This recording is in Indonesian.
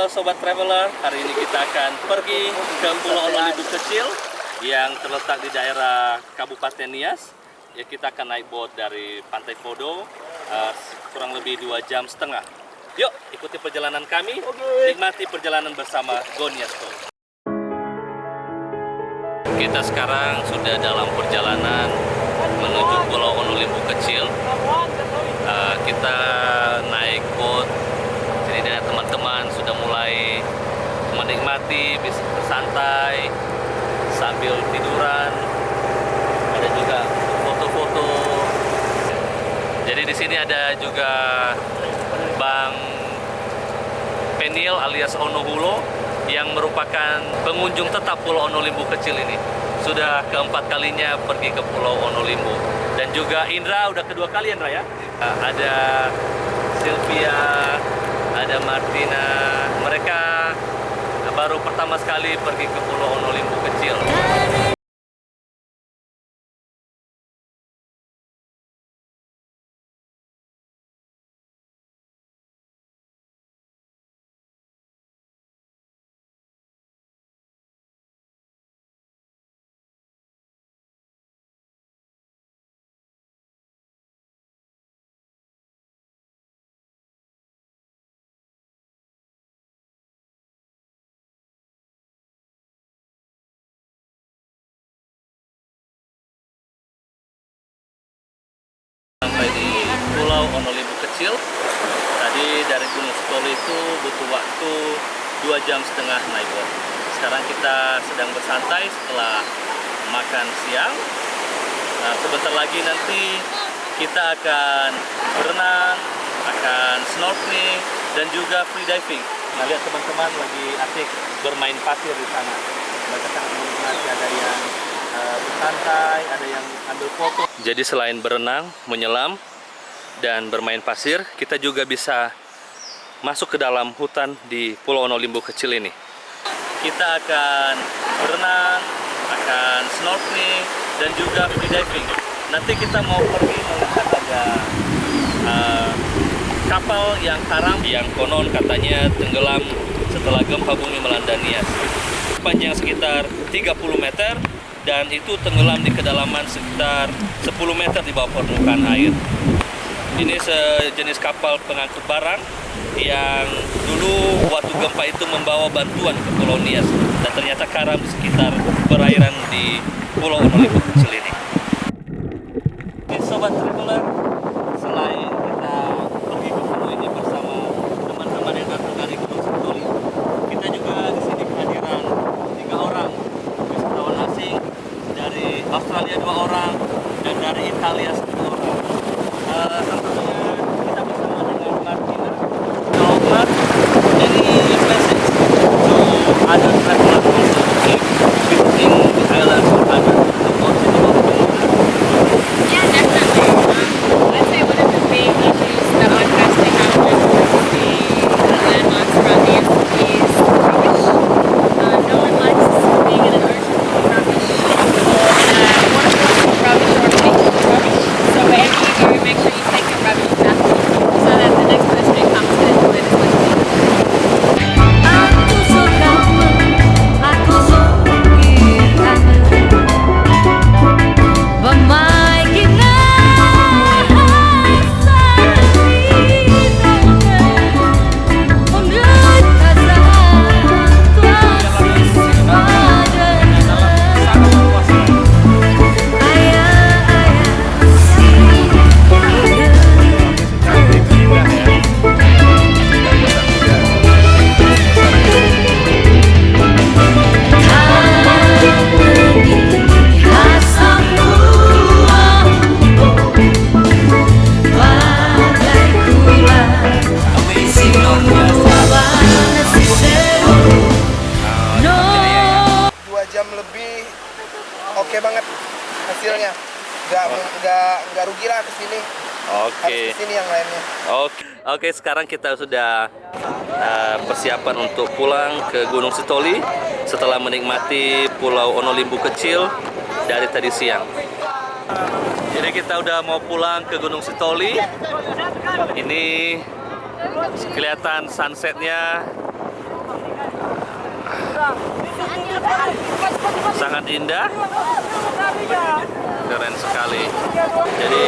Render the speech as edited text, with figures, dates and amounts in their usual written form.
Halo Sobat Traveler, hari ini kita akan pergi ke Pulau Onolimbu kecil yang terletak di daerah Kabupaten Nias. Ya, kita akan naik boat dari Pantai Podo, kurang lebih 2,5 jam. Yuk, ikuti perjalanan kami, nikmati perjalanan bersama Go Nias Tour. Kita sekarang sudah dalam perjalanan menuju Pulau Onolimbu kecil. Kita naik boat. Jadi teman-teman sudah mulai menikmati, bisa bersantai sambil tiduran. Ada juga foto-foto. Jadi di sini ada juga Bang Penil alias Onohulo yang merupakan pengunjung tetap Pulau Onolimbu kecil ini. Sudah keempat kalinya pergi ke Pulau Onolimbu. Dan juga Indra, udah kedua kali Indra ya. Ada Sylvia, ada Martina. Mereka baru pertama sekali pergi ke Pulau Onolimbu kecil. Sampai di Pulau Onolimbu kecil. Tadi dari Gunung Sitoli itu butuh waktu 2,5 jam naik boat. Sekarang kita sedang bersantai setelah makan siang. Nah, sebentar lagi nanti kita akan berenang, akan snorkeling, dan juga free diving. Nah, lihat teman-teman lagi asik bermain pasir di sana. Mereka sangat menikmati, ada yang bersantai, ada yang ambil foto. Jadi selain berenang, menyelam, dan bermain pasir, kita juga bisa masuk ke dalam hutan di Pulau Onolimbu kecil ini. Kita akan berenang, akan snorkeling, dan juga free diving. Nanti kita mau pergi melihat ada kapal yang karam yang konon katanya tenggelam setelah gempa bumi melanda Nias. Panjang sekitar 30 meter dan itu tenggelam di kedalaman sekitar 10 meter di bawah permukaan air. Ini sejenis kapal pengangkut barang yang dulu waktu gempa itu membawa bantuan ke Pulau Nias dan ternyata karam di sekitar perairan di Pulau Onolimbu kecil ini. Sobat Traveler, selain kita pergi ke pulau ini bersama teman-teman yang datang dari Gunung Sitoli, kita juga di sini kehadiran 3 orang wisatawan asing, dari Australia 2 orang dan dari Italia 1 orang. Tentunya kita bersama dengan Martina. So, Mark, any message to other travelers also visiting the islands or other possible? Yeah, definitely. I'd say one of the big issues that I'm facing now with the landmarks around the is rubbish. No one likes being in an ocean full of rubbish. Waterfalls full of rubbish or beaches full of rubbish. So wherever you go, make sure you take your rubbish back so that the next person who comes can enjoy it as much as you do. Aku sukamu, aku sukamu. Oke banget hasilnya, nggak rugi lah kesini. Oke. Harus kesini yang lainnya. Oke, sekarang kita sudah persiapan untuk pulang ke Gunung Sitoli setelah menikmati Pulau Onolimbu kecil dari tadi siang. Jadi kita udah mau pulang ke Gunung Sitoli. Ini kelihatan sunsetnya sangat indah, keren sekali. Jadi